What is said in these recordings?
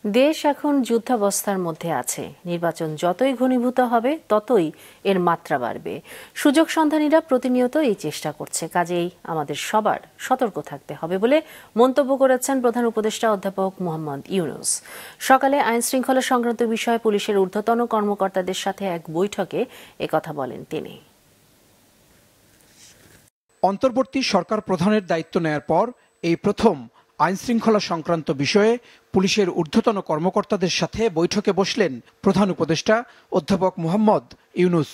দেশ এখন যুদ্ধাবস্থার মধ্যে আছে। নির্বাচন যতই ঘনীভূত হবে ততই এর মাত্রা বাড়বে। সুযোগ সন্ধানীরা প্রতিনিয়ত এই চেষ্টা করছে, কাজেই আমাদের সবার সতর্ক থাকতে হবে বলে মন্তব্য করেছেন প্রধান উপদেষ্টা অধ্যাপক মোহাম্মদ ইউনূস। সকালে আইন শৃঙ্খলা সংক্রান্ত বিষয়ে পুলিশের ঊর্ধ্বতন কর্মকর্তাদের সাথে এক বৈঠকে একথা বলেন তিনি। অন্তর্বর্তী সরকার প্রধানের দায়িত্ব নেয়ার পর এই প্রথম আইন শৃঙ্খলা সংক্রান্ত বিষয়ে পুলিশের ঊর্ধ্বতন কর্মকর্তাদের সাথে বৈঠকে বসলেন প্রধান উপদেষ্টা অধ্যাপক মোহাম্মদ ইউনূস।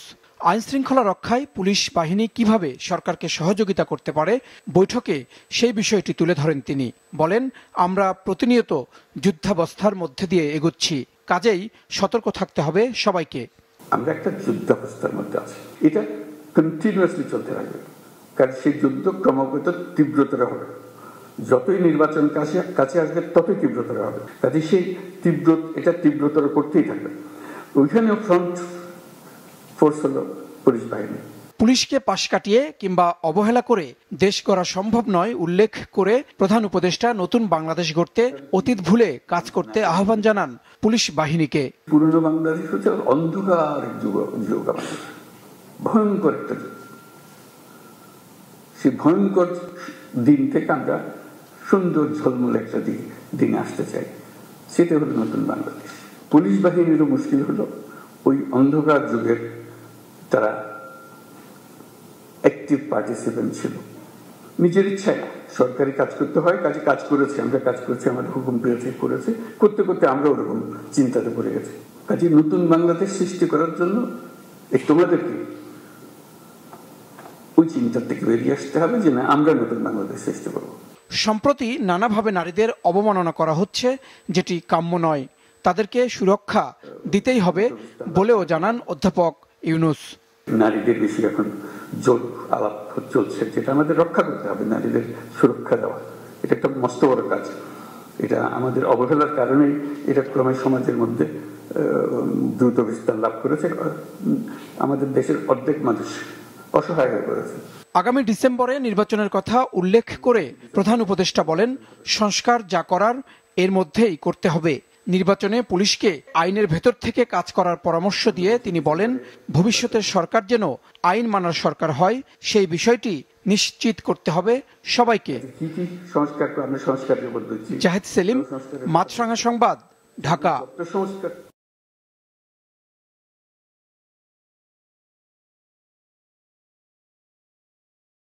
আইন শৃঙ্খলা রক্ষায় পুলিশ বাহিনী কিভাবে সরকারকে সহযোগিতা করতে পারে, বৈঠকে সেই বিষয়টি তুলে ধরেন তিনি। বলেন, আমরা প্রতিনিয়ত যুদ্ধাবস্থার মধ্যে দিয়ে এগোচ্ছি, কাজেই সতর্ক থাকতে হবে সবাইকে। আমরা একটা যুদ্ধাবস্থার মধ্যে আছি, এটা কন্টিনিউয়াসলি চলতে থাকবে, কারণ সেই যুদ্ধ ক্রমাগত তীব্রতর হবে। যতই নির্বাচন কাছে আসবে ততই তীব্রতর হবে, কাজে সেই তীব্রতর করতেই থাকবে। ওইখানে ফ্রন্ট ফোর্স হলো পুলিশ বাহিনী। পুলিশকে পাশ কাটিয়ে কিংবা অবহেলা করে দেশ গড়া সম্ভব নয় উল্লেখ করে প্রধান উপদেষ্টা নতুন বাংলাদেশ গড়তে অতীত ভুলে কাজ করতে আহ্বান জানান পুলিশ বাহিনীকে। পুরনো বাংলাদেশ হচ্ছে অন্ধকার যুগ, ভয়ঙ্কর একটা যুগ। সেই ভয়ঙ্কর দিন থেকে আমরা সুন্দর ঝলমল একটা দিনে আসতে চাই, সেটা হলো নতুন বাংলাদেশ। পুলিশ বাহিনীরও মুশকিল হলো ওই অন্ধকার যুগের তারা অ্যাক্টিভ পার্টিসিপেন্ট ছিল। নিজের ইচ্ছায় সরকারি কাজ করতে হয়, কাজে কাজ করেছে, আমরা কাজ করছি, আমাদের হুকুম পেয়েছে, করেছে, করতে করতে আমরা ওরকম চিন্তাতে পড়ে গেছি। কাজে নতুন বাংলাদেশ সৃষ্টি করার জন্য তোমাদেরকে ওই চিন্তার থেকে বেরিয়ে আসতে হবে যে না, আমরা নতুন বাংলাদেশ সৃষ্টি করব। সম্প্রতি নানাভাবে নারীদের অবমাননা করা হচ্ছে, যেটি কাম্য নয়। তাদেরকে সুরক্ষা দিতেই হবে বলেও জানান অধ্যাপক ইউনূস। নারীদের বেশি এখন জোর আলাপ চলছে, যেটা আমাদের রক্ষা করতে হবে। নারীদের সুরক্ষা দেওয়া এটা একটা মস্ত বড় কাজ। এটা আমাদের অবহেলার কারণেই এটা ক্রমে সমাজের মধ্যে দ্রুত বিস্তার লাভ করেছে। আমাদের দেশের অর্ধেক মানুষ অসহায় হয়ে পড়েছে। আগামী ডিসেম্বরে নির্বাচনের কথা উল্লেখ করে প্রধান উপদেষ্টা বলেন, সংস্কার যা করার এর মধ্যেই করতে হবে। নির্বাচনে পুলিশকে আইনের ভেতর থেকে কাজ করার পরামর্শ দিয়ে তিনি বলেন, ভবিষ্যতের সরকার যেন আইন মানার সরকার হয়, সেই বিষয়টি নিশ্চিত করতে হবে সবাইকে। জাহেদ সেলিম, মাছরাঙা সংবাদ, ঢাকা।